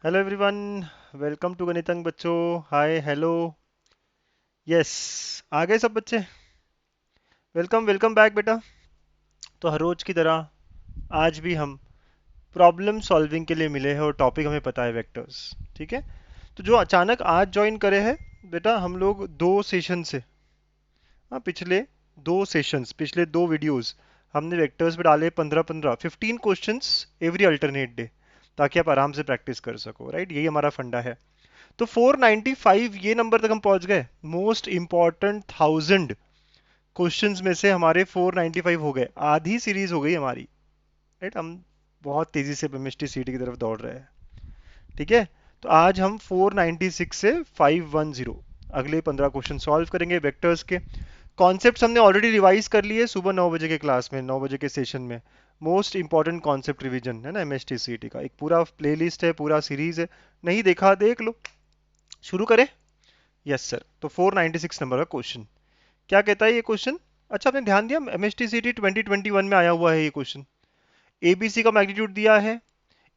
Hello everyone. Welcome to गणितंग बच्चों। Hi hello. Yes, आ गए सब बच्चे। वेलकम वेलकम बैक बेटा। तो हर रोज की तरह आज भी हम प्रॉब्लम सॉल्विंग के लिए मिले हैं और टॉपिक हमें पता है वेक्टर्स। ठीक है। तो जो अचानक आज ज्वाइन करे हैं बेटा, हम लोग दो सेशन से, हाँ, पिछले दो वीडियोस हमने वेक्टर्स पे डाले 15-15 15 क्वेश्चंस एवरी अल्टरनेट डे, ताकि आप आराम से प्रैक्टिस कर सको। राइट, यही हमारा फंडा है। तो 495 ये नंबर तक हम पहुंच गए। मोस्ट इंपॉर्टेंट 1000 क्वेश्चंस में से हमारे 495 हो गए, आधी सीरीज हो गई हमारी। राइट, हम बहुत तेजी से केमिस्ट्री सीटी की तरफ दौड़ रहे हैं। ठीक है। तो आज हम 496 से 510 अगले 15 क्वेश्चन सॉल्व करेंगे वेक्टर्स के। कॉन्सेप्ट्स हमने ऑलरेडी रिवाइज कर लिए सुबह 9 बजे के क्लास में, 9 बजे के सेशन में। मोस्ट इंपॉर्टेंट कॉन्सेप्ट रिवीजन है ना, एमएसटी सीटी का एक पूरा प्लेलिस्ट है, पूरा सीरीज है। नहीं देखा देख लो। शुरू करें। Yes sir. तो 496 नंबर का क्वेश्चन क्या कहता है ये क्वेश्चन? अच्छा, आपने ध्यान दिया, एमएसटीसीटी 2021 में आया हुआ है ये क्वेश्चन। एबीसी का मैग्नीट्यूड दिया है,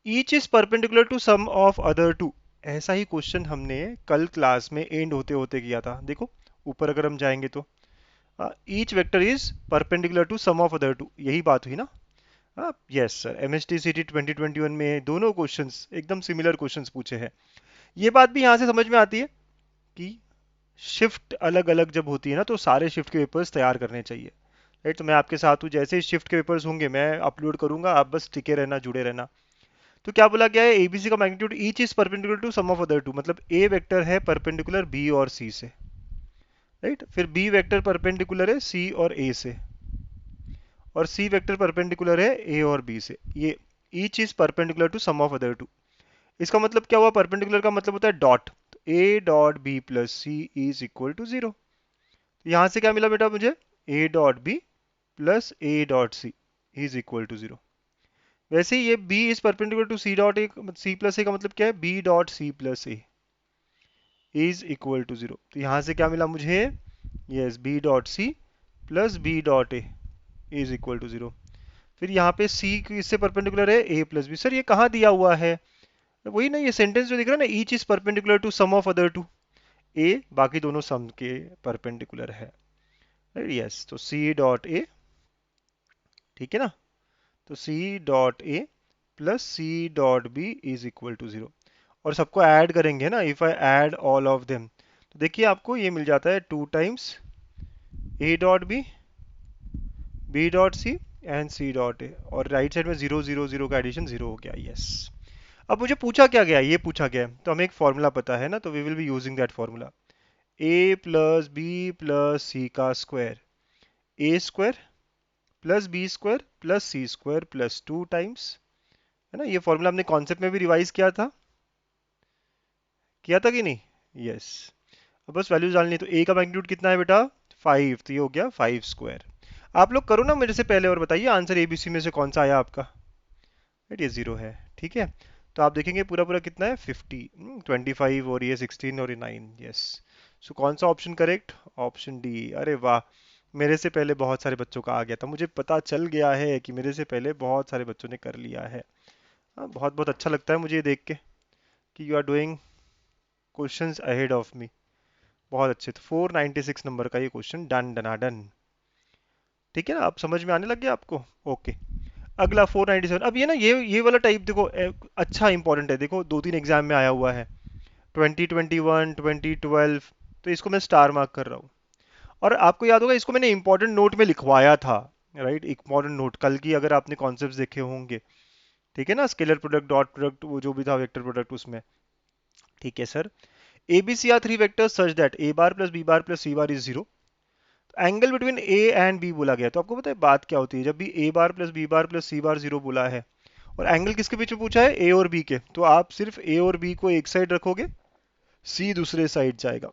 each is perpendicular to sum of other two. ऐसा ही क्वेश्चन हमने कल क्लास में एंड होते होते किया था। देखो ऊपर अगर हम जाएंगे तो each vector is perpendicular to sum of other two, यही बात हुई ना। यस सर, एमएसटीसीटी 2021 में दोनों क्वेश्चंस एकदम सिमिलर क्वेश्चंस पूछे हैं। ये बात भी यहाँ से समझ में आती है कि शिफ्ट अलग अलग जब होती है ना, तो सारे शिफ्ट के पेपर्स तैयार करने चाहिए। राइट, तो मैं आपके साथ हूँ, जैसे ही शिफ्ट के पेपर्स होंगे मैं अपलोड करूंगा, आप बस टिके रहना, जुड़े रहना। तो क्या बोला गया है, एबीसी का magnitude each is perpendicular to sum of other two, मतलब ए वेक्टर है परपेंडिकुलर बी और सी से। राइट, फिर बी वेक्टर परपेंडिकुलर है सी और ए से, और सी वेक्टर परपेंडिकुलर है ए और बी से। ये each is perpendicular to sum of other two. इसका मतलब क्या हुआ? परपेंडिकुलर का मतलब होता है dot. A dot B plus C is equal to zero. यहां से क्या मिला बेटा मुझे? A dot B plus A dot C is equal to zero. वैसे ही ये B is perpendicular to C dot A, C plus A का मतलब क्या है? B dot C plus A is equal to zero. तो यहां से क्या मिला मुझे? Yes, B dot C plus B dot A is equal to zero. फिर यहाँ पे सी इससे परपेंडिकुलर है ए प्लस बी। सर ये कहाँ दिया हुआ है? वही ना, ये सेंटेंस जो दिख रहा है ना, each is perpendicular to sum of other two. ए बाकी दोनों सम के परपेंडिकुलर है। यस, तो सी डॉट ए, ठीक है ना। तो C dot A plus C dot B is equal to zero. और सबको ऐड करेंगे ना, if I add all of them, तो देखिए आपको ये मिल जाता है 2 times A dot B dot C and C dot A, और राइट साइड में जीरो जीरो जीरो का एडिशन जीरो हो गया। यस। अब मुझे पूछा क्या गया? ये पूछा गया है तो हमें एक फॉर्मूला पता है ना, तो we will be using that formula. A plus B plus C का square, A square plus B square plus C square plus 2 times, है ना। ये फॉर्मूला हमने कॉन्सेप्ट में भी रिवाइज किया था कि नहीं? यस। अब बस वैल्यूज डालनी है। तो ए का मैग्नीट्यूड कितना है बेटा? 5, तो ये हो गया 5 स्क्वायर। आप लोग करो ना मेरे से पहले और बताइए आंसर एबीसी में से कौन सा आया आपका। राइट, ये जीरो है। ठीक है। तो आप देखेंगे पूरा पूरा कितना है? 50, 25 और ये 16 और ये 9। यस। सो कौन सा ऑप्शन करेक्ट? Option D. अरे वाह, मेरे से पहले बहुत सारे बच्चों का आ गया था, मुझे पता चल गया है कि मेरे से पहले बहुत सारे बच्चों ने कर लिया है। हाँ, बहुत बहुत अच्छा लगता है मुझे ये देख के कि you are doing questions ahead of me. बहुत अच्छे। तो 496 नंबर का ये क्वेश्चन डन डना डन। ठीक है ना, अब समझ में आने लग गया आपको? ओके। अगला 497। अब ये ना, ये वाला टाइप देखो, अच्छा इंपॉर्टेंट है। देखो 2-3 एग्जाम में आया हुआ है, 2021 2012। तो इसको मैं स्टार मार्क कर रहा हूँ। और आपको याद होगा इसको मैंने इंपॉर्टेंट नोट में लिखवाया था। राइट, इंपॉर्टेंट नोट कल की अगर आपने कॉन्सेप्ट देखे होंगे। ठीक है ना, स्केलर प्रोडक्ट, डॉट प्रोडक्ट, वो जो भी था वेक्टर प्रोडक्ट उसमें। ठीक है sir. ABC are three vectors such that A bar plus B bar plus C bar is zero. Angle between A and B बोला गया। तो आपको पता है बात क्या होती है, जब भी ए bar plus B bar plus C बार जीरो बोला है और एंगल किसके बीच में पूछा है? ए और बी के, तो आप सिर्फ ए और बी को एक साइड रखोगे, सी दूसरे साइड जाएगा।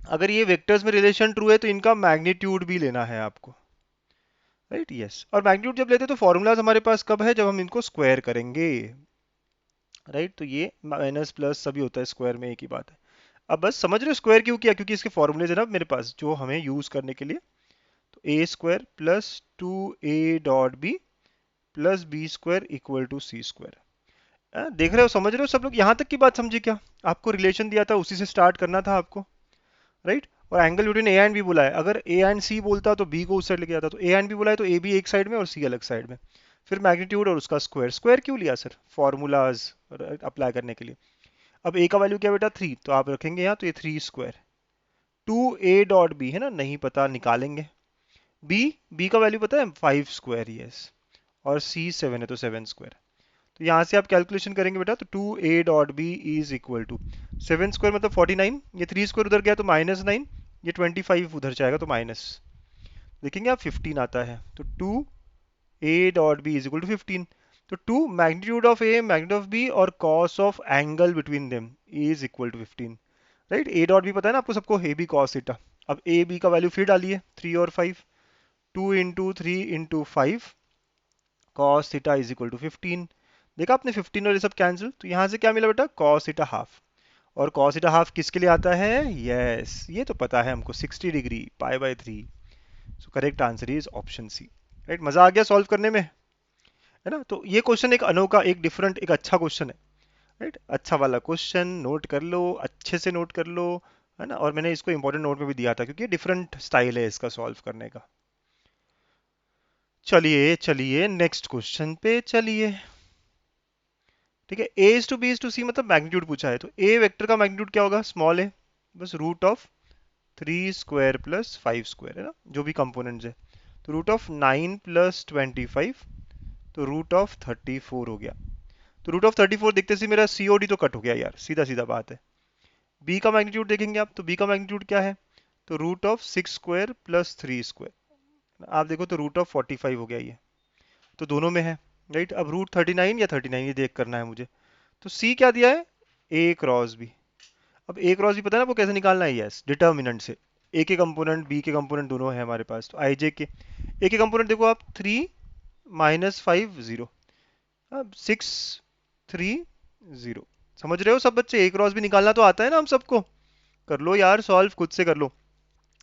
अगर ये वेक्टर्स में रिलेशन ट्रू है तो इनका मैग्नीट्यूड भी लेना है आपको। Right, yes. और मैग्नीट्यूड जब लेते हैं तो फॉर्मूलाज हमारे पास कब है? जब हम इनको स्क्वायर करेंगे। राइट, तो ये माइनस प्लस सभी होता है स्क्वायर में, एक ही बात है। अब बस समझ रहे हो स्क्वायर क्यों किया? क्योंकि इसके फॉर्मूलेज है ना मेरे पास जो हमें यूज करने के लिए। तो A square plus 2 A dot B plus B square equal to C square. देख रहे हो, समझ रहे हो सब लोग, यहाँ तक की बात समझे क्या? आपको रिलेशन दिया था उसी से स्टार्ट करना था आपको, राइट? और angle between A and B बोला है, अगर ए एंड सी बोलता तो बी को उस साइड लेके जाता, तो ए एंड बी बोला है तो ए बी एक साइड में और सी अलग साइड में। फिर मैग्नीट्यूड और उसका स्क्वायर, स्क्वायर क्यों लिया सर? फॉर्मूलाज अप्लाई करने के लिए। अब ए का वैल्यू क्या बेटा 3, तो आप रखेंगे यहाँ, तो ये 3 स्क्वायर। 2a डॉट बी है ना, नहीं पता, निकालेंगे। बी, बी का वैल्यू पता है 5 स्क्वायर, यस। और सी 7 है तो 7 स्क्वायर। तो यहाँ से आप कैलकुलेशन करेंगे बेटा, तो 2a dot B is equal to 7 square मतलब 49, ये 3 स्क्वायर उधर गया तो -9, ये 25 उधर जाएगा तो माइनस, देखेंगे आप 15 आता है, तो 2a dot B is equal to 15। तो 2 magnitude of A magnitude of B और cos of angle between them is equal to 15, right? A dot B पता है ना आपको सबको, ए बी कॉस थीटा। अब ए बी का वैल्यू फिर डालिए, 3 और 5, 2 into 3 into 5 cos theta is equal to 15। देखा आपने 15 और ये सब कैंसिल, तो यहाँ से क्या मिला बेटा, कॉस थीटा हाफ। और कॉस थीटा हाफ किसके लिए आता है? यस, ये तो पता है हमको, 60 degree pi by 3। So correct answer is option C, right? मजा आ गया सॉल्व करने में, है ना? तो ये क्वेश्चन एक अनोखा, एक डिफरेंट, एक अच्छा क्वेश्चन है, राइट? अच्छा वाला क्वेश्चन, नोट कर लो, अच्छे से नोट कर लो, है ना? और मैंने इसको इंपॉर्टेंट नोट में भी दिया था क्योंकि डिफरेंट स्टाइल है इसका सॉल्व करने का। चलिए चलिए नेक्स्ट क्वेश्चन पे चलिए। ठीक है, A is two B is two C मतलब मैग्नीट्यूड पूछा है, तो ए वेक्टर का मैग्नीट्यूड क्या होगा? स्मॉल ए, बस root of 3 square plus 5 square, है ना, जो भी कंपोनेंट्स है। तो रूट ऑफ 9 प्लस 25, तो रूट ऑफ 34 हो गया। तो रूट ऑफ 34 देखते से मेरा सीओडी तो कट हो गया यार, सीधा सीधा बात है। बी का मैग्नीट्यूड देखेंगे आप, तो बी का मैग्नीट्यूड क्या है? तो root of 6 square plus 3 square, आप देखो तो रूट ऑफ 45 हो गया ये, तो दोनों में है, राइट? अब रूट 39 या 39 ये देख करना है मुझे। तो सी क्या दिया है? ए क्रॉस बी। अब ए क्रॉस बी पता है ना आपको कैसे निकालना है? यस, डिटर्मिनेंट से। ए के कंपोनेंट बी के कंपोनेंट दोनों है हमारे पास, तो आई जे के ए के कंपोनेंट देखो आप, 3 -5 0, अब 6 3 0। समझ रहे हो सब बच्चे? ए क्रॉस भी निकालना तो आता है ना हम सबको, कर लो यार सॉल्व, खुद से कर लो।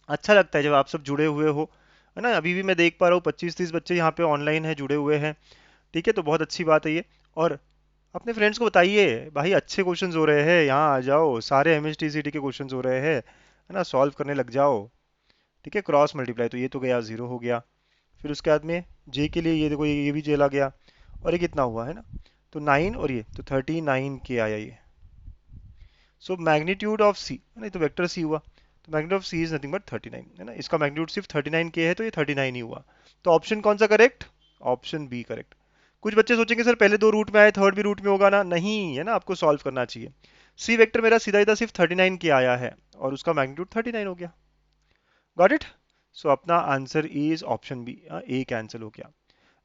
अच्छा लगता है जब आप सब जुड़े हुए हो, है ना? अभी भी मैं देख पा रहा हूँ 25-30 बच्चे यहाँ पे ऑनलाइन है, जुड़े हुए हैं। ठीक है, तो बहुत अच्छी बात है ये। और अपने फ्रेंड्स को बताइए भाई अच्छे क्वेश्चंस हो रहे हैं, यहाँ आ जाओ, सारे एमएसटीसीटी के क्वेश्चंस हो रहे हैं, है ना? सॉल्व करने लग जाओ। ठीक है, क्रॉस मल्टीप्लाई तो ये तो गया, जीरो हो गया। फिर उसके बाद में जे के लिए ये देखो, ये भी चला गया। और ये कितना हुआ, है ना? तो 9 और ये तो 39 के आया ये। सो मैग्नीट्यूड ऑफ सी, नहीं तो वेक्टर सी हुआ, तो magnitude of C is nothing but 39, है ना? इसका मैग्नीट्यूड सिर्फ 39 के है, तो ये 39 ही हुआ। तो ऑप्शन कौन सा करेक्ट? Option B correct. कुछ बच्चे सोचेंगे सर पहले दो रूट में आए, थर्ड भी रूट में होगा ना? नहीं, है ना, आपको सॉल्व करना चाहिए। सी वेक्टर मेरा सीधा सीधा सिर्फ 39 के आया है और उसका मैग्नीट्यूड 39 हो गया। Got it? सो अपना answer is option B, A cancel हो गया,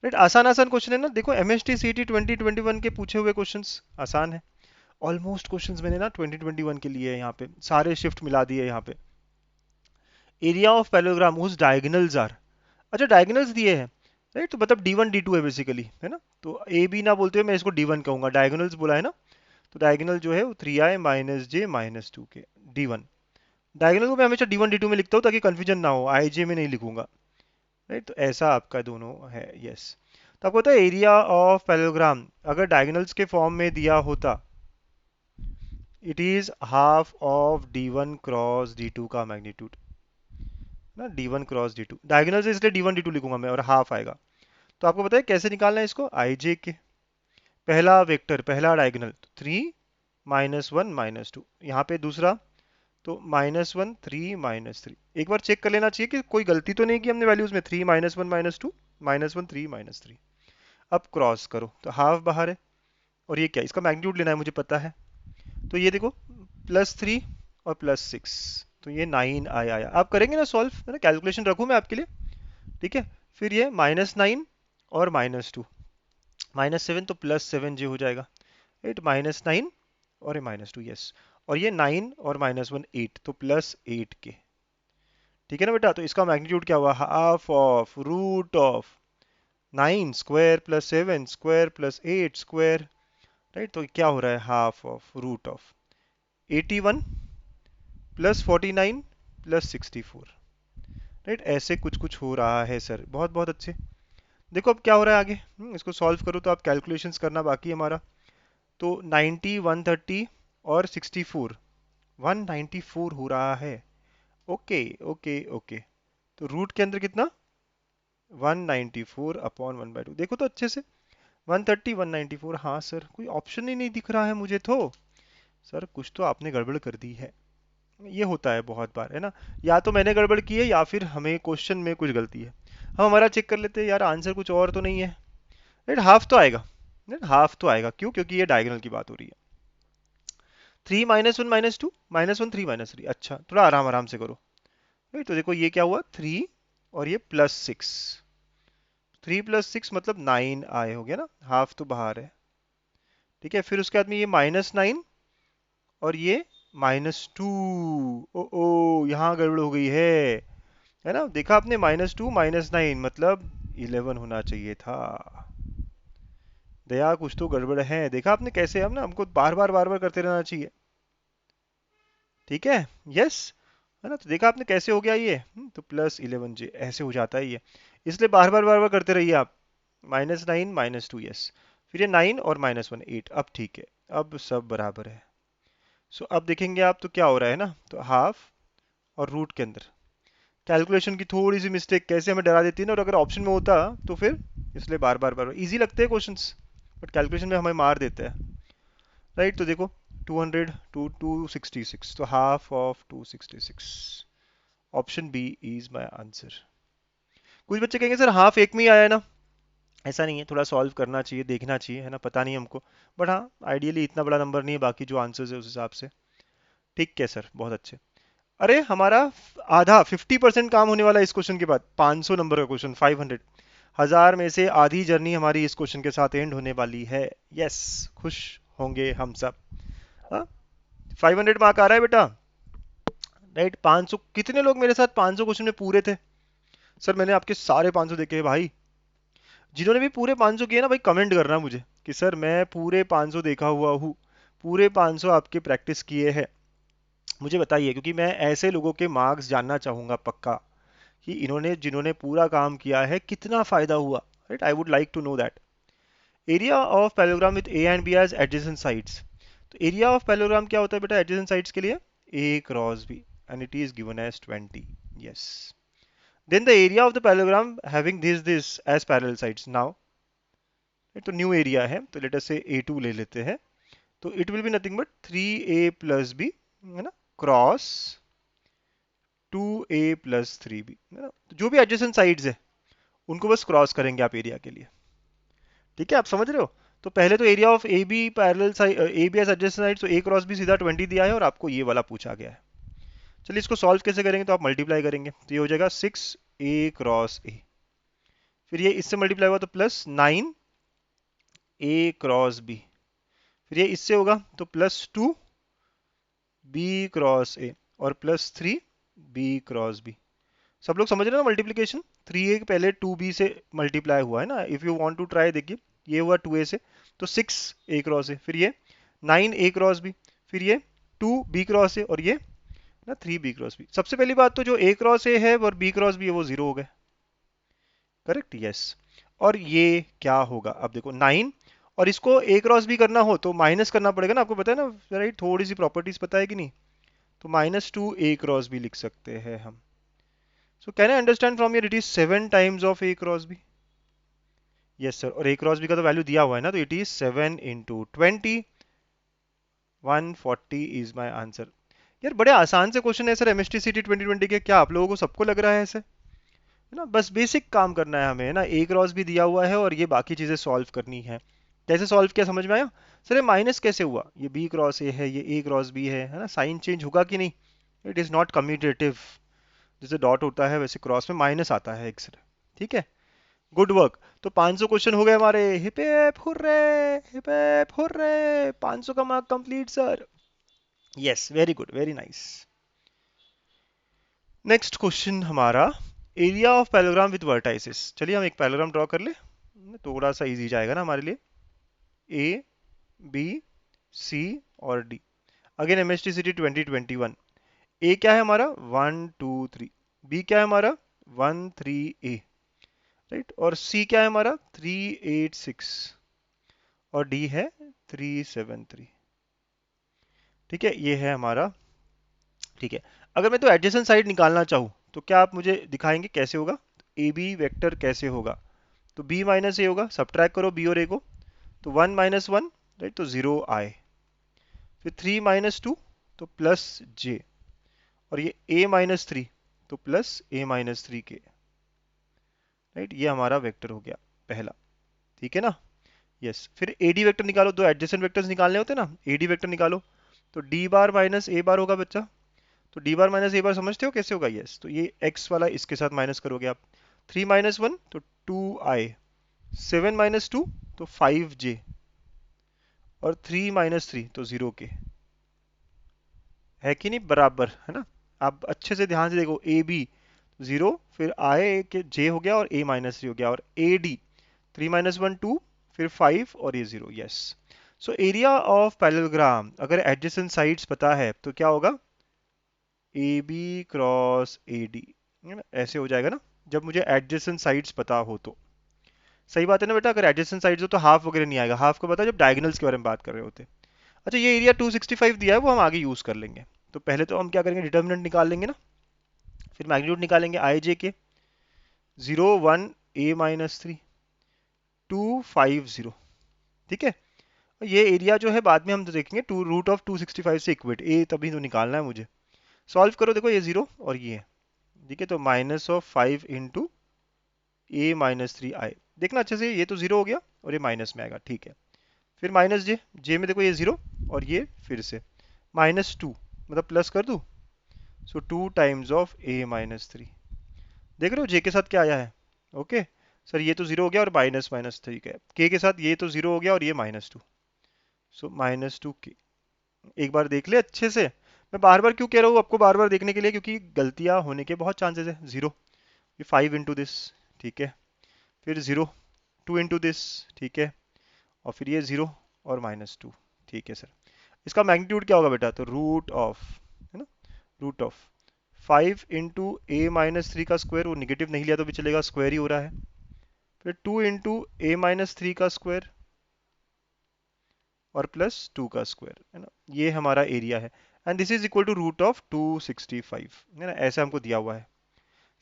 राइट? आसान आसान क्वेश्चन है ना, देखो एमएसटी सीटी 2021 के पूछे हुए क्वेश्चंस आसान है। ऑलमोस्ट क्वेश्चंस मैंने ना 2021 के लिए यहाँ पे सारे शिफ्ट मिला दिए यहाँ पे। Area of parallelogram whose diagonals are, अच्छा डायगोनल्स दिए हैं, राइट? तो मतलब D1 D2 है बेसिकली, है ना? तो ए बी ना बोलते हुए मैं इसको D1 कहूंगा, डायगोनल्स बोला है ना, तो डायगोनल जो है वो 3i - j - 2 के, D1। डायगोनल को मैं हमेशा D1 D2 में लिखता हूँ ताकि कंफ्यूजन ना हो, आई जे में नहीं लिखूंगा, राइट? तो ऐसा आपका दोनों है, यस। तो आपको पता है एरिया ऑफ पैरेललोग्राम अगर डायगोनल्स के फॉर्म में दिया होता, it is half of D1 cross D2 का मैग्नीट्यूड ना, D1 क्रॉस D2, डायगोनल से इसलिए D1 D2 लिखूंगा मैं, और हाफ आएगा। तो आपको पता है कैसे निकालना है इसको? आई जे के पहला वेक्टर, पहला डायगोनल 3 - 1 - 2, यहाँ पे दूसरा तो -1 3 - 3। एक बार चेक कर लेना चाहिए कि कोई गलती तो नहीं की हमने वैल्यूज में, 3 - 1 - 2 -1 3 - 3। अब क्रॉस करो तो हाफ बाहर है, और ये क्या, इसका मैग्नीट्यूड लेना है मुझे पता है, तो ये देखो +3 और +6, तो ये 9 आया। आप करेंगे ना सॉल्व, है ना? कैलकुलेशन रखूँ मैं आपके लिए, ठीक है? फिर ये -9 और -2, -7 तो +7 जे हो जाएगा, 8 -9 और ये -2, यस। और ये 9 और -1 8, तो +8 के, ठीक है ना बेटा? तो इसका मैग्नीट्यूड क्या हुआ? Half of root of 9 square plus 7 square plus 8 square, right? तो क्या हो रहा है? Half of root of 81 plus 49 plus 64, right? ऐसे कुछ कुछ हो रहा है सर, बहुत बहुत अच्छे। देखो अब क्या हो रहा है आगे, इसको सॉल्व करो तो आप कैलकुलेशंस करना बाकी है हमारा। तो 90, 130 और 64, 194 हो रहा है। Okay okay okay. तो रूट के अंदर कितना, 194 अपॉन 1/2, देखो तो अच्छे से, 130, 194। हाँ सर, कोई ऑप्शन ही नहीं दिख रहा है मुझे तो। सर कुछ तो आपने गड़बड़ कर दी है। ये होता है बहुत बार, है ना। या तो मैंने गड़बड़ की है या फिर हमें क्वेश्चन में कुछ गलती है। हम हमारा चेक कर लेते हैं यार, आंसर कुछ और तो नहीं है। राइट, हाफ तो आएगा। हाफ तो आएगा, क्यों? क्योंकि ये डायगोनल की बात हो रही है। 3 - 1 - 2, -1 3 -3। अच्छा, थोड़ा आराम आराम से करो। राइट, तो देखो ये क्या हुआ, 3 और ये +6। 3 + 6 मतलब 9 आए, हो गया ना, हाफ तो बाहर है। ठीक है, फिर उसके बाद में ये -9 और ये -2। ओ ओ, यहाँ गड़बड़ हो गई है ना। देखा आपने, -2 -9 मतलब 11 होना चाहिए था। दया कुछ तो गड़बड़ है। देखा आपने कैसे, हम ना, हमको बार बार करते रहना चाहिए। ठीक है, यस, है ना। तो देखा आपने कैसे हो गया ये, तो +11 J ऐसे हो जाता है ये। इसलिए बार बार करते रहिए आप। -9 -2, यस। फिर ये 9 और -1 8। अब ठीक है, अब सब बराबर है। सो अब देखेंगे आप तो क्या हो रहा है ना, तो हाफ और रूट के अंदर कैलकुलेशन की थोड़ी सी मिस्टेक कैसे हमें डरा देती है ना। और अगर ऑप्शन में होता तो फिर, इसलिए बार बार इजी लगते हैं क्वेश्चंस, बट कैलकुलेशन में हमें मार देते हैं। राइट, तो देखो 200 टू 266, तो half of 266, option B is my answer. कुछ बच्चे कहेंगे सर हाफ एक में ही आया है ना। ऐसा नहीं है, थोड़ा सॉल्व करना चाहिए, देखना चाहिए, है ना, पता नहीं हमको। बट हाँ, आइडियली इतना बड़ा नंबर नहीं है बाकी जो आंसर्स है उस हिसाब से। ठीक है सर, बहुत अच्छे। अरे हमारा आधा 50% काम होने वाला है इस क्वेश्चन के बाद। 500 नंबर का क्वेश्चन, 500, 1000 में से आधी जर्नी हमारी इस क्वेश्चन के साथ एंड होने वाली है। यस, खुश होंगे हम सब। हाँ, 500 मार्क आ रहा है बेटा। राइट, 500, कितने लोग मेरे साथ 500 क्वेश्चन में पूरे थे? सर मैंने आपके सारे 500 देखे हैं भाई। जिन्होंने भी पूरे 500 किए ना भाई, कमेंट करना मुझे कि सर मैं पूरे 500 देखा हुआ हूँ, पूरे 500 आपके प्रैक्टिस किए हैं। मुझे बताइए, क्योंकि मैं ऐसे लोगों के मार्क्स जानना चाहूंगा पक्का, कि इन्होंने जिन्होंने पूरा काम किया है कितना फायदा हुआ। Right, I would like to know that. Area of parallelogram with A and B as adjacent sides. तो एरिया ऑफ पैरेललोग्राम क्या होता है बेटा एडजेसेंट साइड्स के लिए? A cross B, and it is given as 20। Yes, then the area of the parallelogram having this as parallel sides. Now तो new area है, तो लेट अस से A2 ले लेते हैं। तो it will be nothing but 3A + B, है ना, क्रॉस 2A + 3B, है ना। तो जो भी एडजेसेंट साइड्स है उनको बस क्रॉस करेंगे आप एरिया के लिए। ठीक है, आप समझ रहे हो। तो पहले तो area of A B parallel side, A B as adjacent side, तो ए क्रॉस बी सीधा 20 दिया है और आपको ये वाला पूछा गया है। चलिए इसको सॉल्व कैसे करेंगे, तो आप मल्टीप्लाई करेंगे तो ये हो जाएगा 6A × A। फिर ये इससे मल्टीप्लाई हुआ तो +9A × B। फिर ये इससे होगा तो +2B × A और +3B × B। सब लोग समझ रहे हो ना मल्टीप्लीकेशन? 3A पहले 2B से मल्टीप्लाई हुआ है ना। If you want to try, देखिए ये हुआ 2A से, तो 6A × A, फिर ये 9A × B, फिर ये 2B × A और ये ना 3B × B। सबसे पहली बात तो जो A × A है और B × B है वो जीरो हो गए। Correct, yes. और ये क्या होगा, अब देखो 9, और इसको A × B करना हो तो माइनस करना पड़ेगा ना, आपको पता है ना, राइट, थोड़ी सी प्रॉपर्टीज पता है कि नहीं। तो -2A × B लिख सकते हैं हम। So can I understand from here it is 7 times of A × B। Yes sir, और A × B का तो वैल्यू दिया हुआ है ना, तो it is 7 × 20, 140 is my answer. यार बड़े आसान से क्वेश्चन है सर MST CT 2020 के, क्या आप लोगों को सबको लग रहा है ऐसे? है ना, बस बेसिक काम करना है हमें, है ना। A × B दिया हुआ है और ये बाकी चीजें सॉल्व करनी है। कैसे सॉल्व किया समझ में आया? सर ये माइनस कैसे हुआ, ये B × A है, ये A × B है ना, साइन चेंज होगा कि नहीं? It is not commutative. जैसे डॉट होता है वैसे क्रॉस में माइनस आता है एक सर। ठीक है, गुड वर्क। तो 500 क्वेश्चन हो गए हमारे। Hip hip hurray, hip hip hurray, 500 का mark complete sir. Yes, very good, very nice. Next question हमारा, area of parallelogram with vertices. चलिए हम एक पैरेललोग्राम ड्रॉ कर ले, थोड़ा सा इजी जाएगा ना हमारे लिए। ए, बी, सी और डी। Again MST CT 2021। ए क्या है हमारा, 1 2 3। बी क्या है हमारा, 1 3 A, राइट। और सी क्या है हमारा, 3 8 6। और डी है 373। ठीक है, ये है हमारा। ठीक है, अगर मैं तो एडजेसेंट साइड निकालना चाहूँ तो क्या आप मुझे दिखाएंगे कैसे होगा? ए बी वेक्टर कैसे होगा? तो बी माइनस ए होगा, सब्ट्रैक्ट करो बी और ए को, तो 1 - 1, राइट, तो 0 आए। फिर 3 - 2 तो प्लस जे, और ये a - 3 तो प्लस a - 3 के, राइट, ये हमारा वेक्टर हो गया पहला। ठीक है ना? यस, फिर एडी वेक्टर निकालो, दो एडजेसेंट वेक्टर्स निकालने होते हैं ना, एडी वेक्टर निकालो। तो डी बार माइनस ए बार होगा बच्चा। तो डी बार माइनस ए बार समझते हो कैसे होगा? यस, तो ये एक्स वाला इसके साथ माइनस करोगे आप। 3 - 1 तो 2 आए, 7 - 2 तो 5 जे, और 3 - 3 तो 0 के। है कि नहीं बराबर? है ना? आप अच्छे से ध्यान से देखो, ए बी 0, फिर आए के जे हो गया, और a - 3 हो गया, और ए डी 3 - 1 2, फिर 5, और ये 0। Yes, so area of parallelogram अगर एडजेसेंट साइड्स पता है तो क्या होगा? A B cross A D, है ना? ऐसे हो जाएगा ना, जब मुझे एडजेसेंट साइड्स पता हो तो। सही बात है ना बेटा? अगर एडजेसेंट साइड्स हो तो हाफ वगैरह नहीं आएगा, हाफ को पता है जब डायगोनल्स के बारे में बात कर रहे होते हैं। अच्छा, ये एरिया 265 दिया है, वो हम आगे यूज कर लेंगे। तो पहले तो हम क्या करेंगे, डिटर्मिनेंट निकाल लेंगे ना, फिर मैग्नीट्यूड निकालेंगे आई जे के। 0 1 a - 3 2 5 0। ठीक है, ये एरिया जो है बाद में हम तो देखेंगे, टू रूट ऑफ 265 से इक्वेट, ए तभी तो निकालना है मुझे। सॉल्व करो, देखो ये 0 और ये। ठीक है, तो -5 × a - 3 आए। देखना अच्छे से, ये तो 0 हो गया और ये माइनस में आएगा। ठीक है, फिर माइनस जे, जे में देखो ये 0, और ये फिर से -2, मतलब प्लस कर दूं, सो 2 टाइम्स ऑफ a - 3। देख रहे हो जे के साथ क्या आया है? ओके सर, ये तो 0 हो गया और माइनस माइनस, ठीक है, के साथ ये तो 0 हो गया और ये -2, सो -2 के। एक बार देख ले अच्छे से। मैं बार बार क्यों कह रहा हूँ आपको, बार बार देखने के लिए, क्योंकि गलतियां होने के बहुत चांसेस है। 0, ये 5 × दिस, ठीक है, फिर 0, 2 × दिस, ठीक है, और फिर ये 0 और -2। ठीक है सर, इसका मैग्नीट्यूड क्या होगा बेटा? तो रूट ऑफ, है ना, रूट ऑफ 5 × a - 3 का स्क्वायर, वो निगेटिव नहीं लिया तो भी चलेगा, स्क्वायर ही हो रहा है, फिर 2 × a - 3 का स्क्वायर, और +2 का स्क्वायर, है ना, ये हमारा एरिया है। And this is equal to root of 265, है ना, ऐसा हमको दिया हुआ है।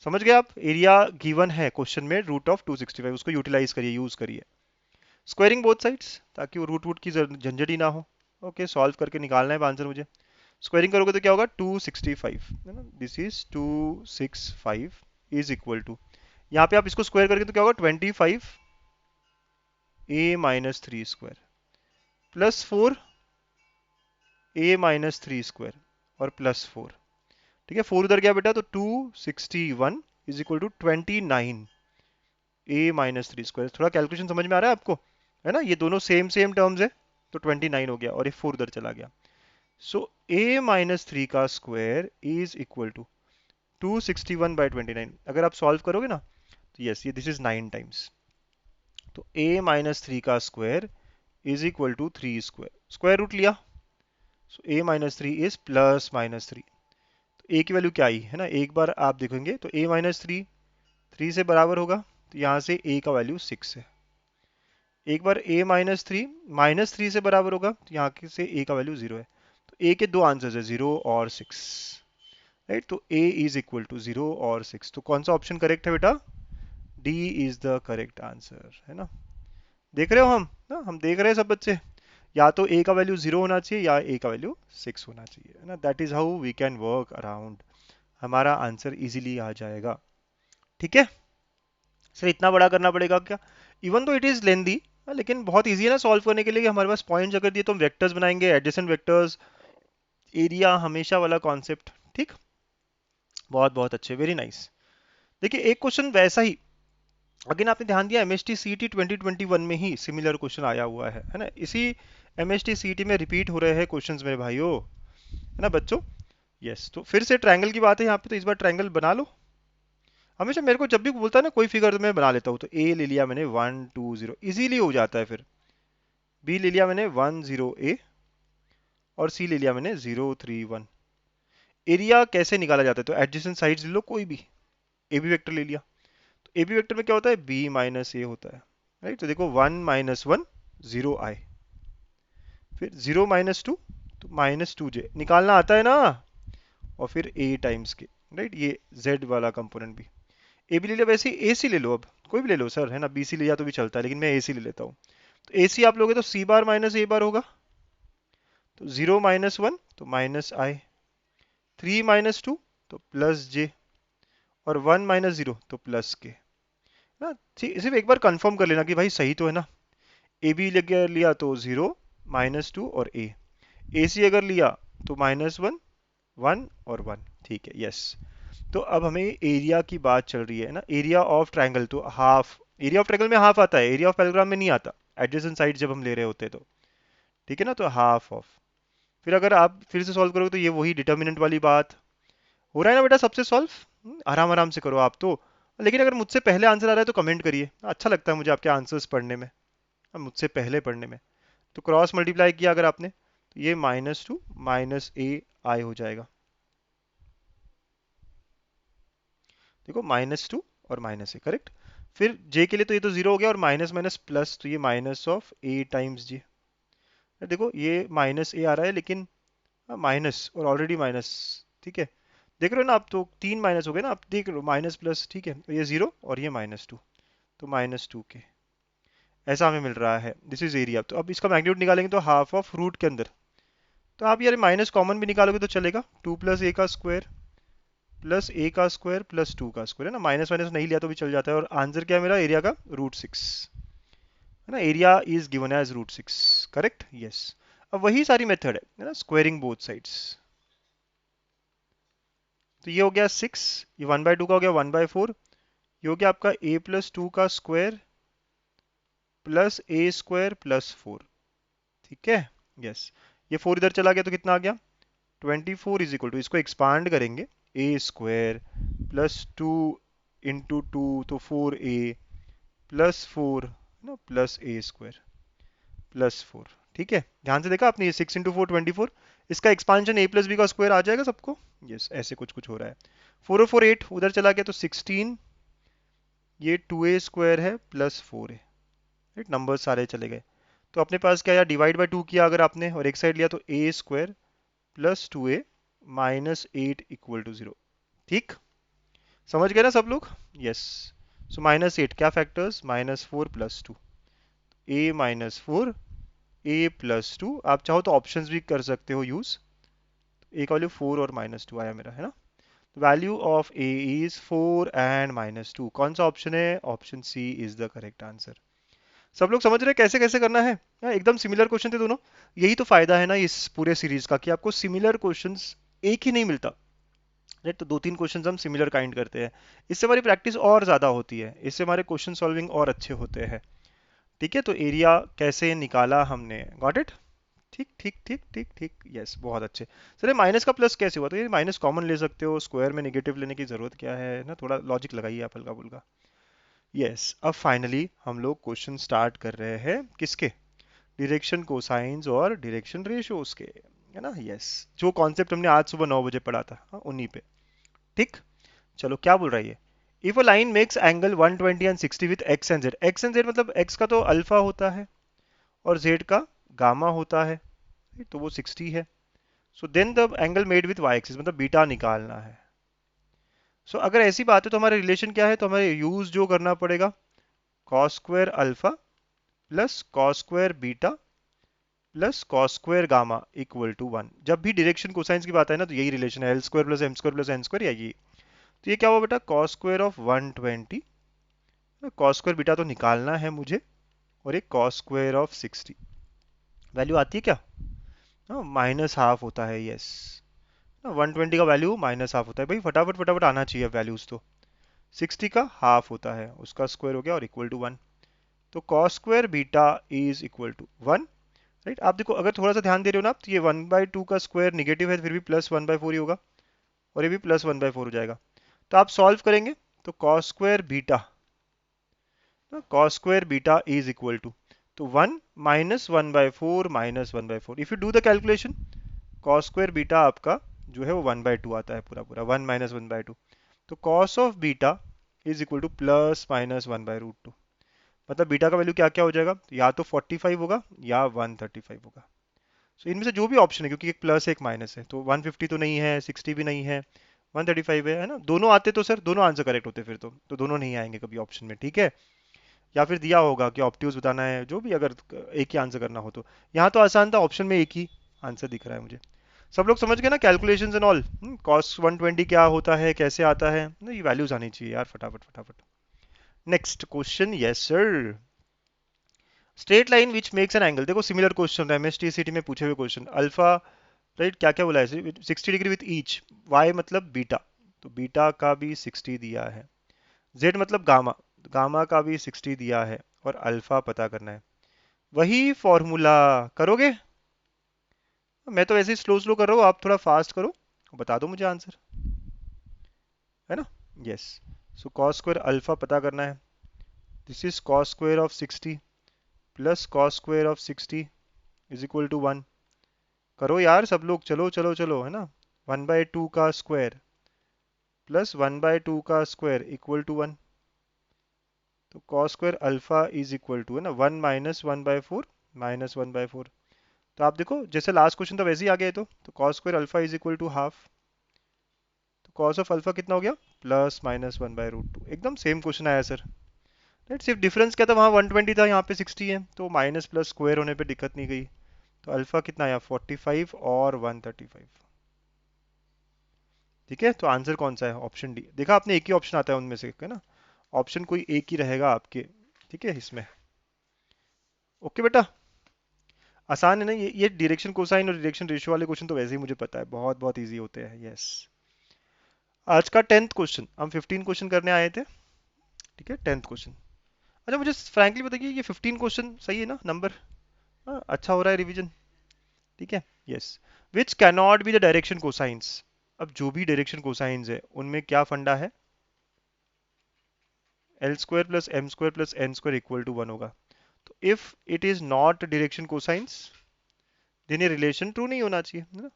समझ गए आप? एरिया गिवन है क्वेश्चन में, रूट ऑफ 265, उसको यूटिलाइज करिए, यूज करिए। स्क्वायरिंग बोथ साइड्स, ताकि वो रूट वूट की झंझट ही ना हो। ओके, सॉल्व करके निकालना है आंसर मुझे। स्क्वायरिंग करोगे तो क्या होगा? 265, है ना, this is 265 is equal to, यहाँ पे आप इसको स्क्वायर करके तो क्या होगा? 25 a - 3 स्क्वायर +4 a - 3 स्क्वायर, और +4। ठीक है, 4 उधर गया बेटा, तो 261 is equal to 29 a - 3 square. थोड़ा कैलकुलेशन समझ में आ रहा है आपको? है ना, ये दोनों सेम सेम टर्म्स है, तो 29 हो गया, और ये 4 उधर चला गया। सो a - 3 का स्क्वायर इज इक्वल टू 261/29। अगर आप सॉल्व करोगे ना, तो यस, ये दिस इज 9 टाइम्स। तो a - 3 का square is equal to 3 square, square root लिया, सो a - 3 इज +-3। तो a की वैल्यू क्या आई, है ना, एक बार आप देखेंगे तो a - 3 3 से बराबर होगा, तो यहाँ से a का वैल्यू 6 है। एक बार a - 3 -3 से बराबर होगा, तो यहाँ से a का वैल्यू 0 है। तो a के दो आंसर्स है, 0 और 6, राइट। तो a इज इक्वल टू 0 और 6। तो कौन सा ऑप्शन करेक्ट है बेटा? D is the correct answer, है ना। देख रहे हो हम ना, हम देख रहे हैं सब बच्चे, या तो a का वैल्यू 0 होना चाहिए या a का वैल्यू 6 होना चाहिए, है ना। That is how we can work around, हमारा आंसर इजीली आ जाएगा। ठीक है सर, इतना बड़ा करना पड़ेगा क्या? इवन तो इट इज लेंदी, लेकिन बहुत इजी है ना सॉल्व करने के लिए, कि हमारे पास पॉइंट्स अगर दिए तो हम वेक्टर्स बनाएंगे, एडजेसेंट वेक्टर्स, एरिया हमेशा वाला कॉन्सेप्ट। ठीक, बहुत बहुत अच्छे, वेरी नाइस। देखिए एक क्वेश्चन वैसा ही, अगेन आपने ध्यान दिया, एमएसटी सीईटी 2021 में ही सिमिलर क्वेश्चन आया हुआ है ना, इसी एमएसटी सीईटी में रिपीट हो रहे हैं क्वेश्चंस मेरे भाइयों, है ना बच्चों। यस, तो फिर से ट्रायंगल की बात है यहाँ पे, तो इस बार ट्रायंगल बना लो। हमेशा मेरे को जब भी बोलता है ना कोई फिगर, तो मैं बना लेता हूँ। तो ए ले लिया मैंने 1 2 0, इजीली हो जाता है। फिर बी ले लिया मैंने 1 0 a, और सी ले लिया मैंने 0 3 1। एरिया कैसे निकाला जाता है? तो एडजेसेंट साइड्स ले लो कोई भी, ए बी वेक्टर ले लिया, तो ए बी वेक्टर में क्या होता है? बी माइनस ए होता है, राइट। तो देखो 1 - 1 0i, फिर 0 - 2 तो -2j निकालना आता है ना, और फिर a टाइम्स के, राइट, ये z वाला कंपोनेंट भी। ए भी ले लिया, वैसे ए सी ले लो, अब कोई भी ले लो सर, है ना, बी सी लिया तो भी चलता है, लेकिन मैं ए सी ले लेता हूँ। तो ए सी आप लोगे तो सी बार माइनस ए बार होगा, तो 0 - 1 तो -i, 3 - 2 तो +j, और 1 - 0 तो +k ना। ठीक, सिर्फ एक बार कंफर्म कर लेना कि भाई सही तो है ना। ए बी लिया तो 0 - 2 और ए सी अगर लिया तो -1 1 और 1, ठीक है, यस। तो अब हमें एरिया की बात चल रही है ना, एरिया ऑफ ट्रायंगल, तो हाफ, एरिया ऑफ ट्रायंगल में हाफ आता है, एरिया ऑफ पैरेलग्राम में नहीं आता, एडजेसेंट साइड जब हम ले रहे होते हैं तो, ठीक है ना, तो हाफ ऑफ, फिर अगर आप फिर से सॉल्व करोगे तो ये वही डिटर्मिनेंट वाली बात हो रहा है ना बेटा, सबसे सॉल्व आराम आराम से करो आप तो। लेकिन अगर मुझसे पहले आंसर आ रहा है तो कमेंट करिए, अच्छा लगता है मुझे आपके आंसर्स पढ़ने में, मुझसे पहले पढ़ने में। तो क्रॉस मल्टीप्लाई किया अगर आपने, तो ये -2 -ai हो जाएगा, देखो -2 और -a, करेक्ट। फिर j के लिए तो ये तो जीरो हो गया, और माइनस माइनस प्लस, तो ये minus of a times j। देखो ये -a आ रहा है, लेकिन माइनस और ऑलरेडी माइनस, ठीक है, देख रहे हो ना आप, तो तीन माइनस हो गए ना, आप देख रहे हो, माइनस प्लस, ठीक है, तो ये जीरो और ये -2, तो -2 के, ऐसा हमें मिल रहा है, दिस इज एरिया। तो अब इसका मैग्नीट्यूड निकालेंगे तो हाफ ऑफ रूट के अंदर, तो आप यार माइनस कॉमन भी निकालोगे तो चलेगा, 2 + a का स्क्वायर प्लस a का स्क्वायर प्लस 2 का स्क्वायर, है ना, माइनस माइनस नहीं लिया तो भी चल जाता है, और आंसर क्या है मेरा, एरिया का √6, है ना, area is given as √6, correct, yes. अब वही सारी मेथड है ना, स्क्वायरिंग बोथ साइड्स, तो ये हो गया 6, ये 1/2 का हो गया 1/4, ये हो गया आपका a + 2 का square plus a square plus 4, ठीक है, यस। ये 4 इधर चला गया तो कितना आ गया, 24 इज इक्वल टू, इसको एक्सपांड करेंगे, a स्क्वायर प्लस 2 इंटू 2 तो 4a प्लस 4 ना प्लस a स्क्वायर प्लस 4, ठीक है, ध्यान से देखा आपने, ये 6 इंटू 4 24, इसका एक्सपांशन a + b का स्क्वायर आ जाएगा सबको, यस, ऐसे कुछ कुछ हो रहा है। 4 और 4 8 उधर चला गया तो 16, ये 2a स्क्वायर है प्लस 4a, राइट, नंबर सारे चले गए। तो अपने पास क्या आया, डिवाइड बाय 2 किया अगर आपने और एक साइड लिया तो a square plus 2a -8 equal to 0, ठीक, समझ गए ना सब लोग, यस। सो -8 क्या फैक्टर्स, -4 प्लस 2, a -4 a + 2, आप चाहो तो ऑप्शंस भी कर सकते हो यूज, एक वैल्यू 4 और -2 आया मेरा, है ना। Value of a is 4 and -2, कौन सा ऑप्शन है, option C is the correct answer. सब लोग समझ रहे हैं कैसे कैसे करना है, एकदम सिमिलर क्वेश्चन थे दोनों। यही तो फायदा है ना इस पूरे सीरीज का, कि आपको सिमिलर क्वेश्चंस एक ही नहीं मिलता, राइट, तो 2-3 क्वेश्चंस हम सिमिलर काइंड करते हैं, इससे हमारी प्रैक्टिस और ज्यादा होती है, इससे हमारे क्वेश्चन सॉल्विंग और अच्छे होते हैं, ठीक है। तो एरिया कैसे निकाला हमने, गॉट इट, ठीक ठीक ठीक ठीक ठीक, यस, बहुत अच्छे। सर ये माइनस का प्लस कैसे हुआ, तो ये माइनस कॉमन ले सकते हो, स्क्वायर में नेगेटिव लेने की जरूरत क्या है ना, थोड़ा लॉजिक लगाइए आप हल्का फुल्का। यस, अब फाइनली हम लोग क्वेश्चन स्टार्ट कर रहे हैं किसके, डायरेक्शन कोसाइंस और डायरेक्शन रेशियोज के, है ना, यस, जो कॉन्सेप्ट हमने आज सुबह 9 बजे पढ़ा था, उन्हीं पे, ठीक। चलो क्या बोल रहा है ये, if a line makes angle 120 and 60 with x and Z, x and Z मतलब एक्स का तो अल्फा होता है और जेड का गामा होता है, तो वो 60 है। So then the angle made with Y axis, मतलब बीटा निकालना है। सो अगर ऐसी बात है तो हमारे रिलेशन क्या है, तो हमारे यूज जो करना पड़ेगा, cos square alpha plus cos square beta plus cos square gamma equal to 1। जब भी डायरेक्शन कोसाइंस की बात है ना, तो यही रिलेशन है, L square plus M square plus N square, या ये। तो ये क्या हुआ बेटा, cos square of 120, cos square beta तो निकालना है मुझे, और एक कॉस स्क्वायर ऑफ 60, वैल्यू आती है क्या, माइनस हाफ होता है, यस, 120 का वैल्यू माइनस हाफ होता है, भाई फटाफट फटाफट आना चाहिए वैल्यूज तो। 60 का हाफ होता है, उसका स्क्वायर हो गया और इक्वल टू 1, तो cos square beta is equal to 1, right. आप देखो अगर थोड़ा सा ध्यान दे रहे हो ना आप, तो ये 1/2 का स्क्वायर निगेटिव है, फिर भी +1/4 ही होगा, और ये भी +1/4 हो जाएगा। तो आप सॉल्व करेंगे तो cos square beta is equal to, तो 1 -1/4 -1/4, if you do the calculation, cos square beta आपका जो है वो 1/2 आता है, पूरा पूरा 1 - 1/2, तो cos of beta is equal to +-1/√2। मतलब बीटा का वैल्यू क्या क्या हो जाएगा, या तो 45 होगा या 135 होगा। सो इनमें से जो भी ऑप्शन है, क्योंकि एक प्लस है एक माइनस है, तो 150 तो नहीं है, 60 भी नहीं है, 135 है ना। दोनों आते तो सर दोनों आंसर करेक्ट होते फिर तो दोनों नहीं आएंगे कभी ऑप्शन में, ठीक है। या फिर दिया होगा कि ऑप्टिव्स बताना है, जो भी, अगर एक ही आंसर करना हो तो। यहाँ तो आसान था, ऑप्शन में एक ही आंसर दिख रहा है मुझे। सब लोग समझ गए ना कैलकुलेशंस एंड ऑल। कॉस 120 क्या होता है, कैसे आता है ना, ये वैल्यूज आनी चाहिए यार, फटाफट फटाफट। Next question, yes sir. Straight line which makes an angle, देखो सिमिलर क्वेश्चन एमएसटीसीटी में पूछे हुए क्वेश्चन। अल्फा, राइट, क्या क्या बोला है, 60 डिग्री विथ ईच, वाई मतलब बीटा, तो बीटा का भी 60 दिया है। जेड मतलब गामा, गामा का भी 60 दिया है, और अल्फा पता करना है। वही फॉर्मूला करोगे। मैं तो वैसे ही स्लो स्लो कर रहा हूँ, आप थोड़ा फास्ट करो, बता दो मुझे आंसर, है ना। Yes. So cos square alpha पता करना है। This is cos square of 60 plus cos square of 60 is equal to 1। करो यार सब लोग, चलो चलो चलो, है ना। 1/2 का स्क्वायर प्लस 1/2 का स्क्वायर इक्वल टू 1। तो cos square alpha is equal to, है ना, 1 माइनस 1/4 माइनस 1/4। तो आप देखो जैसे लास्ट क्वेश्चन तो वैसे ही आ गया है, तो cos square alpha is equal to half. तो कॉस ऑफ अल्फा कितना हो गया, प्लस माइनस 1/√2। एकदम सेम क्वेश्चन आया सर, राइट। सिर्फ डिफरेंस क्या था, वहाँ 120 था, यहाँ पे 60 है, तो माइनस प्लस स्क्वायर होने पे दिक्कत नहीं गई। तो अल्फा कितना आया, 45 और 135। ठीक है, तो आंसर कौन सा है, ऑप्शन डी। देखा आपने, एक ही ऑप्शन आता है उनमें से, है ना। ऑप्शन कोई एक ही रहेगा आपके, ठीक है इसमें। ओके बेटा, आसान है ना ये डायरेक्शन कोसाइन और डायरेक्शन रेशियो वाले क्वेश्चन तो वैसे ही मुझे पता है, बहुत बहुत इजी होते हैं। यस। आज का 10th क्वेश्चन, हम 15 क्वेश्चन करने आए थे, ठीक है, 10th क्वेश्चन। अच्छा मुझे फ्रैंकली बताइए, ये 15 क्वेश्चन सही है ना नंबर, अच्छा हो रहा है रिवीजन, ठीक है। Yes. Which cannot be the direction cosines. अब जो भी डायरेक्शन कोसाइंस है उनमें क्या फंडा है, L square plus M square plus N square equal to 1 होगा। तो if it is not direction cosines, then ये रिलेशन ट्रू नहीं होना चाहिए, है ना।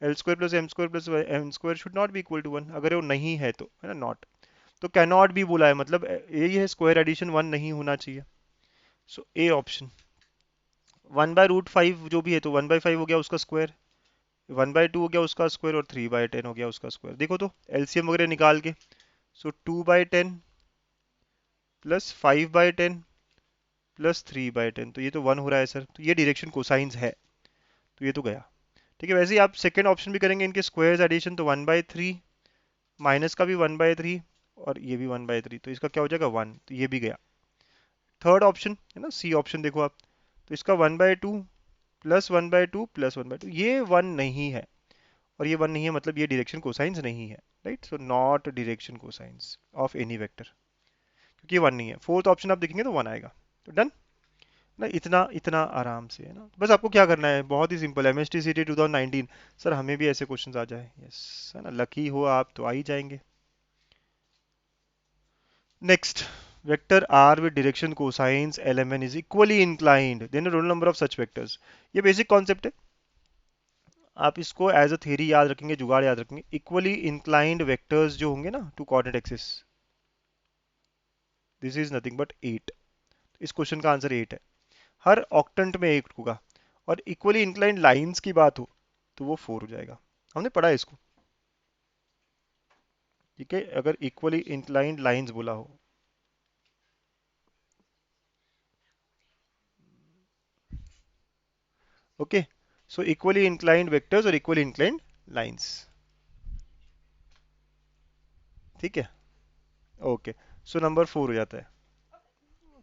L square plus M square plus M square should not be equal to 1, अगर वो नहीं है तो, है ना, नॉट। तो कैनॉट भी बोला है, मतलब यही है, स्क्वायर एडिशन 1 नहीं होना चाहिए। सो ए ऑप्शन। 1/√5 जो भी है, तो 1/5 हो गया उसका स्क्वायर, 1/2 हो गया उसका स्क्वायर, और 3/10 हो गया उसका स्क्वायर। देखो तो एलसीएम वगैरह निकाल के, सो 2/10 प्लस 5/10 प्लस 3/10, तो ये तो 1 हो रहा है सर, तो ये डायरेक्शन कोसाइंस है, तो ये तो गया। ठीक है, वैसे ही आप सेकेंड ऑप्शन भी करेंगे, इनके स्क्वायर्स एडिशन, तो 1/3, माइनस का भी 1/3, और ये भी 1/3, तो इसका क्या हो जाएगा 1, तो ये भी गया। थर्ड ऑप्शन है ना, सी ऑप्शन देखो आप, तो इसका 1/2 प्लस 1/2 प्लस 1/2, ये 1 नहीं है, और ये 1 नहीं है, मतलब ये डायरेक्शन कोसाइंस नहीं है, right. So not direction cosines of any vector, क्योंकि ये 1 नहीं है। फोर्थ ऑप्शन आप देखेंगे तो 1 आएगा, तो डन ना। इतना इतना आराम से, है ना। बस आपको क्या करना है, बहुत ही सिंपल है, एमएसटी सीटी 2019। सर हमें भी ऐसे क्वेश्चंस आ जाए, यस, है ना, लकी हो आप तो आ ही जाएंगे। Next, vector R with direction cosines lmn is equally inclined, then role number of such vectors. ये बेसिक कॉन्सेप्ट है, आप इसको एज अ थ्योरी याद रखेंगे, जुगाड़ याद रखेंगे। इक्वली इंक्लाइंड वेक्टर्स जो होंगे ना to coordinate axis, this is nothing but 8। इस क्वेश्चन का आंसर 8 है, हर ऑक्टेंट में 8 होगा। और इक्वली इंक्लाइंड लाइंस की बात हो तो वो 4 हो जाएगा, हमने पढ़ा है इसको, ठीक है, अगर इक्वली इंक्लाइंड लाइंस बोला हो। ओके, सो इक्वली इंक्लाइंड वेक्टर्स और इक्वली इंक्लाइंड लाइंस, ठीक है। ओके, सो नंबर 4 हो जाता है,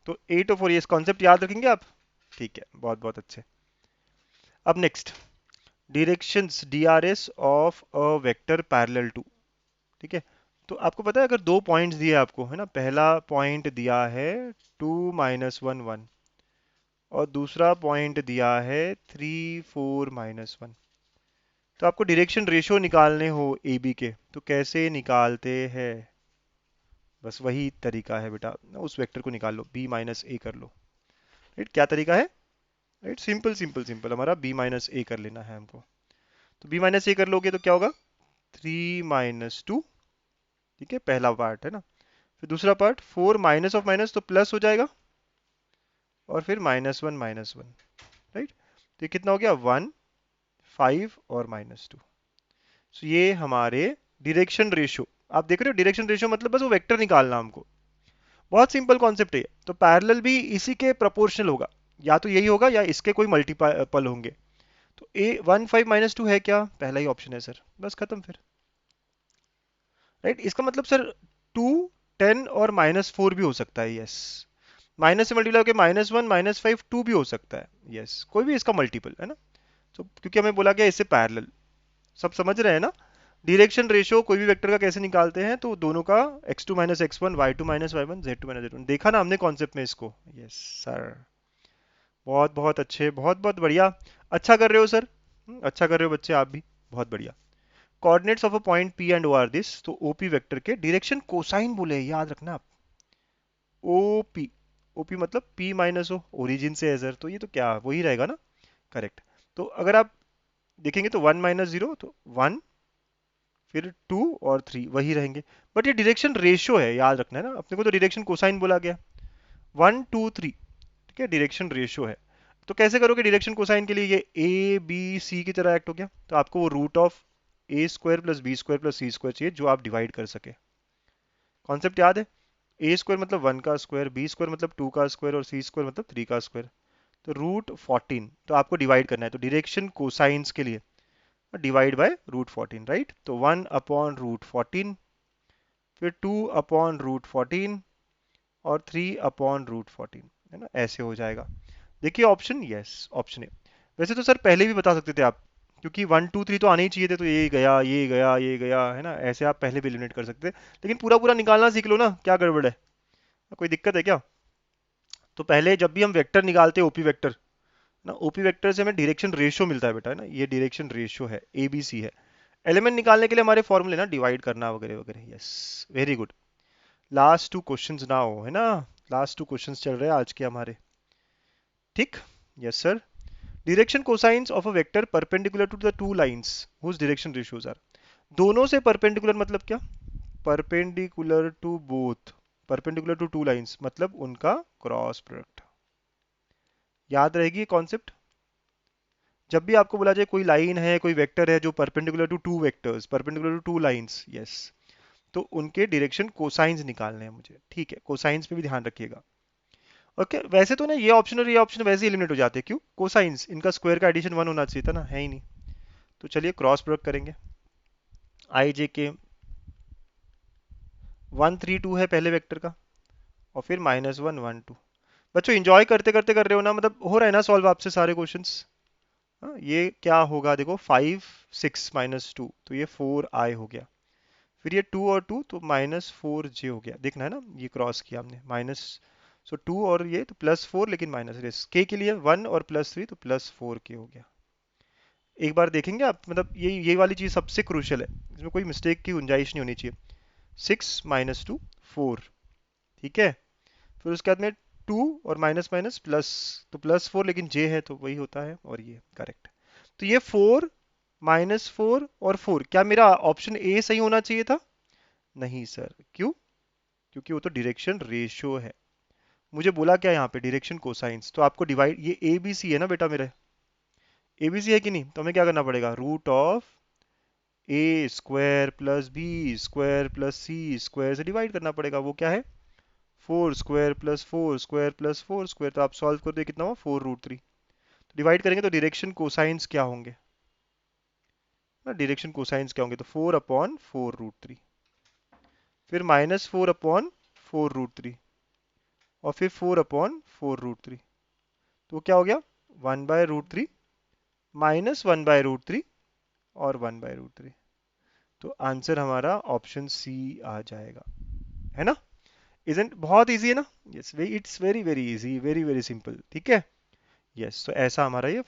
तो 8 और 4 ये कॉन्सेप्ट याद रखेंगे आप, ठीक है, बहुत बहुत अच्छे। अब next, directions DRs of a vector parallel to, ठीक है। तो आपको पता है, अगर दो पॉइंट्स दिए आपको, है ना, पहला पॉइंट दिया है 2 - 1 1, और दूसरा पॉइंट दिया है 3 4 - 1, तो आपको डायरेक्शन रेशियो निकालने हो ए बी के, तो कैसे निकालते हैं, बस वही तरीका है बेटा, उस वेक्टर को निकाल लो, b - a कर लो, राइट। क्या तरीका है, राइट, सिंपल सिंपल सिंपल, हमारा b - a कर लेना है हमको। तो b - a कर लोगे तो क्या होगा, 3 - 2, ठीक है, पहला पार्ट है ना, फिर दूसरा पार्ट 4 माइनस ऑफ माइनस तो प्लस हो जाएगा, और फिर -1 राइट। तो ये कितना हो गया 1 5 और -2। सो ये हमारे डायरेक्शन रेशियो, आप देख रहे हो डायरेक्शन रेशियो मतलब बस वो वेक्टर निकालना हमको, बहुत सिंपल कॉन्सेप्ट है ये। तो पैरेलल भी इसी के प्रोपोर्शनल होगा, या तो यही होगा या इसके कोई मल्टीपल होंगे। तो ए 1 5 -2 है क्या, पहला ही ऑप्शन है सर, बस खत्म फिर, राइट। इसका मतलब सर 2 10 और -4 भी हो सकता है, यस। माइनस से मल्टीप्लाई होकर -1 -5 2 भी हो सकता है, यस, कोई भी इसका मल्टीपल है ना। तो क्योंकि हमें बोला गया इससे पैरेलल, सब समझ रहे हैं ना। डायरेक्शन रेशियो कोई भी वेक्टर का कैसे निकालते हैं, तो दोनों का x2 x1 y2 y1 z2 z1, देखा ना हमने कॉन्सेप्ट में इसको, यस सर। बहुत बहुत अच्छे, बहुत बहुत बढ़िया, अच्छा कर रहे हो सर। अच्छा कर रहे हो बच्चे आप भी, बहुत बढ़िया। Coordinates of a point P and O are this, तो ओपी वेक्टर के डायरेक्शन कोसाइन बोले, याद रखना आप। ओपी, ओपी मतलब पी माइनस ओ, ओरिजिन से है सर, तो ये तो क्या वही रहेगा ना, करेक्ट। तो अगर आप देखेंगे तो 1 -0 तो 1, फिर 2 और 3 वही रहेंगे। बट ये डायरेक्शन रेशियो है, याद रखना है ना, अपने को तो डायरेक्शन कोसाइन बोला गया। 1 2 3, ठीक है, डायरेक्शन रेशियो है। तो कैसे करोगे डायरेक्शन कोसाइन के लिए, ये ए बी सी की तरह एक्ट हो गया, तो आपको वो root of A square plus B square plus C square चाहिए, जो आप डिवाइड कर सके। कॉन्सेप्ट याद है, ए स्क्वायर मतलब 1 का स्क्वायर, बी स्क्वायर मतलब 2 का स्क्वायर, और सी स्क्वायर मतलब 3 का स्क्वायर। तो रूट 14, तो आपको डिवाइड करना है, तो डायरेक्शन कोसाइंस के लिए डिवाइड बाय रूट 14, राइट। तो 1/√14, फिर 2/√14, और 3/√14, है ना, ऐसे हो जाएगा। देखिए ऑप्शन, यस ऑप्शन है। वैसे तो सर पहले भी बता सकते थे आप, क्योंकि 1 2 3 तो आने ही चाहिए थे, तो ये गया ये गया ये गया, है ना, ऐसे आप पहले भी एलिमिनेट कर सकते थे। लेकिन पूरा पूरा निकालना सीख लो ना, क्या गड़बड़ है, कोई दिक्कत है क्या। तो पहले जब भी हम वेक्टर निकालते हैं, ओपी वेक्टर ना, ओपी वेक्टर से हमें डायरेक्शन रेशियो मिलता है बेटा, है ना, ये डायरेक्शन रेशियो है, ए बी सी है। एलिमेंट निकालने के लिए हमारे फॉर्मूले ना, डिवाइड करना वगैरह वगैरह, yes, very good. Last two questions now, है ना, लास्ट टू क्वेश्चंस चल रहे हैं आज के हमारे, ठीक, yes sir. Direction cosines of a vector perpendicular to the two lines whose direction ratios are, दोनों से परपेंडिकुलर मतलब क्या, perpendicular to both, perpendicular to two lines मतलब उनका क्रॉस प्रोडक्ट, याद रहेगी कॉन्सेप्ट। जब भी आपको बोला जाए कोई लाइन है, कोई वेक्टर है जो perpendicular to two vectors, perpendicular to two lines, yes, तो उनके डायरेक्शन कोसाइंस निकालने हैं मुझे, ठीक है, कोसाइंस पे भी ध्यान रखिएगा। ओके, वैसे तो ना ये ऑप्शन और ये ऑप्शन वैसे एलिमिनेट हो जाते हैं, क्यों, कोसाइंस इनका स्क्वायर का एडिशन 1 होना चाहिए था ना, है ही नहीं। तो चलिए क्रॉस प्रोडक्ट करेंगे, आई जे के 1 3 2 है पहले वेक्टर का, और फिर -1 1 2। बच्चों इंजॉय करते करते कर रहे हो ना, मतलब हो रहा है ना सॉल्व आपसे सारे क्वेश्चंस। हाँ, ये क्या होगा देखो, 5 6 -2, तो ये 4i हो गया, फिर ये 2 और 2 तो -4j हो गया, देखना है ना, ये क्रॉस किया हमने माइनस, सो 2 और ये तो +4, लेकिन माइनस रेस के लिए 1 और +3 तो +4k हो गया। एक बार देखेंगे आप, मतलब ये वाली चीज सबसे क्रूशियल है, इसमें कोई मिस्टेक की गुंजाइश नहीं होनी चाहिए। 6 -2 4, ठीक है, फिर उसके बाद में 2 और माइनस माइनस प्लस, तो +4, लेकिन जे है तो वही होता है, और ये करेक्ट। तो ये 4 -4 और 4, क्या मेरा ऑप्शन ए सही होना चाहिए था, नहीं सर, क्यों, क्योंकि वो तो डायरेक्शन रेशियो है। मुझे बोला क्या यहाँ पे, डायरेक्शन कोसाइंस, तो आपको डिवाइड, ये ए बी सी है ना बेटा मेरे, ए बी सी है कि नहीं, तो हमें क्या करना पड़ेगा, root of A square plus B square plus C square से डिवाइड करना पड़ेगा, वो क्या है, 4 square plus 4 square plus 4 square, तो आप सॉल्व कर दो, कितना हुआ 4√3। डिवाइड करेंगे तो डायरेक्शन कोसाइंस क्या होंगे ना, डायरेक्शन कोसाइंस क्या होंगे, तो 4/4√3, फिर -4/4√3, और फिर 4/4√3, तो क्या हो गया 1/√3 -1/√3 और 1/√3। तो आंसर हमारा ऑप्शन सी आ जाएगा, है ना, इजंट बहुत इजी है ना, yes, it's very very easy, very very simple, ठीक है, यस। तो ऐसा हमारा ये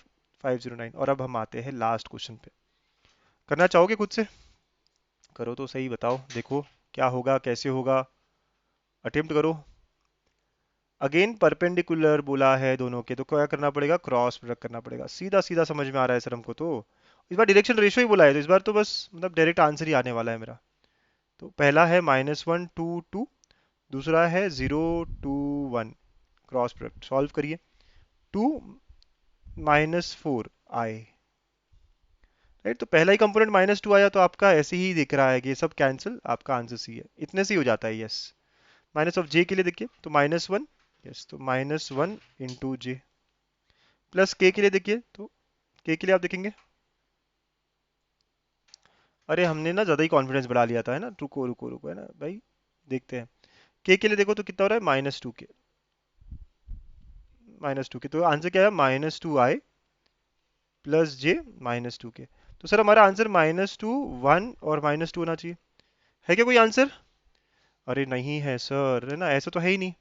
509, और अब हम आते हैं लास्ट क्वेश्चन पे। करना चाहोगे खुद से, करो तो सही, बताओ देखो क्या होगा कैसे होगा, अटेम्प्ट करो। अगेन परपेंडिकुलर बोला है दोनों के, तो क्या करना पड़ेगा, क्रॉस प्रोडक्ट करना पड़ेगा, सीधा सीधा समझ में आ रहा है सर हमको तो। इस बार डायरेक्शन रेशियो ही बोला है, तो इस बार तो बस मतलब डायरेक्ट आंसर ही आने वाला है मेरा। तो पहला है -1 2 2, दूसरा है 0 2 1, क्रॉस प्रोडक्ट सॉल्व करिए। 2 - 4i, राइट। तो पहला ही कंपोनेंट -2 आया तो आपका ऐसे ही दिख रहा है कि ये सब कैंसिल, आपका आंसर सी है, इतने से ही हो जाता है। यस। माइनस ऑफ जे के लिए देखिए तो -1, यस, तो -1 × j। प्लस के लिए देखिए तो के लिए आप देखेंगे, अरे हमने ना ज्यादा ही कॉन्फिडेंस बढ़ा लिया था, है ना। रुको रुको रुको, है ना भाई, देखते हैं। के लिए देखो तो कितना हो रहा है, -2 के, -2 के, तो आंसर क्या है, -2i प्लस जे -2 के। तो सर हमारा आंसर -2 1 और -2 होना चाहिए। है क्या कोई आंसर? अरे नहीं है सर, है ना, ऐसा तो है ही नहीं।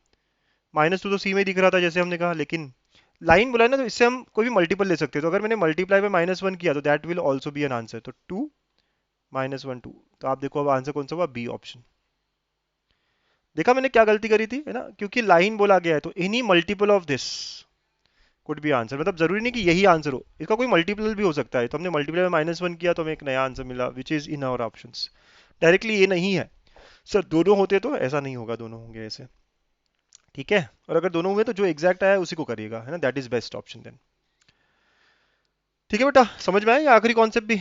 -2 तो सी में दिख रहा था जैसे हमने कहा, लेकिन लाइन बोला है ना, तो इससे हम कोई भी मल्टीपल ले सकते हैं। तो अगर मैंने मल्टीप्लाई में -1 किया तो that will also be an answer. तो 2 - 1 2, तो आप देखो अब आंसर कौन सा हुआ, बी ऑप्शन। देखा मैंने क्या गलती करी थी, है ना, क्योंकि लाइन बोला गया है तो any multiple of this could be answer, मतलब जरूरी नहीं कि यही आंसर हो, इसका कोई मल्टीपल भी हो सकता है। तो हमने मल्टीप्लाई में -1 किया तो हमें एक नया आंसर मिला which is in our options. Directly ये नहीं है। सर दोनों होते तो ऐसा नहीं होगा, दोनों होंगे ऐसे, ठीक है। और अगर दोनों हुए तो जो एग्जैक्ट आया है उसी को करिएगा, है ना, that is best option then. ठीक है बेटा, समझ में आया ये आखिरी कॉन्सेप्ट भी?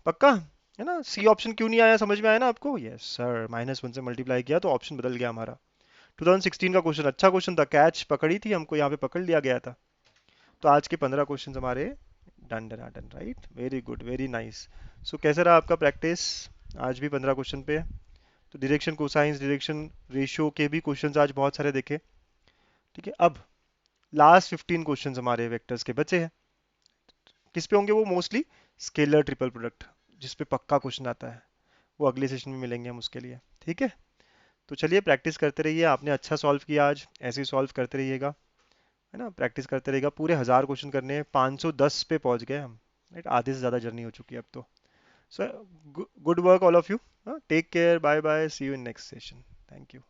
पक्का? है ना, सी ऑप्शन क्यों नहीं आया, समझ में आया ना आपको? यस सर, -1 से मल्टीप्लाई किया तो ऑप्शन बदल गया हमारा। 2016 का क्वेश्चन, अच्छा क्वेश्चन था, कैच पकड़ी थी हमको, यहाँ पे पकड़ लिया गया था। तो आज के 15 क्वेश्चन हमारे done done done, right, very good, very nice. So कैसा रहा आपका प्रैक्टिस? आज भी 15 क्वेश्चन पे। तो डायरेक्शन, कोसाइंस, डायरेक्शन, रेशियो के भी क्वेश्चंस आज बहुत सारे देखे। ठीक है, अब लास्ट 15 क्वेश्चंस हमारे वेक्टर्स के बचे हैं। किस पे होंगे वो? मोस्टली स्केलर ट्रिपल प्रोडक्ट, जिस पे पक्का क्वेश्चन आता है, वो अगले सेशन में मिलेंगे हम उसके लिए। ठीक है, तो चलिए प्रैक्टिस करते रहिए। आपने अच्छा सॉल्व किया आज, ऐसे ही सॉल्व करते रहिएगा, है ना, प्रैक्टिस करते रहेगा। पूरे 1000 क्वेश्चन करने हैं, 510 पे पहुंच गए हम, राइट, आधे से ज़्यादा जर्नी हो चुकी है अब तो। So good work all of you. Take care, bye bye, see you in next session. Thank you.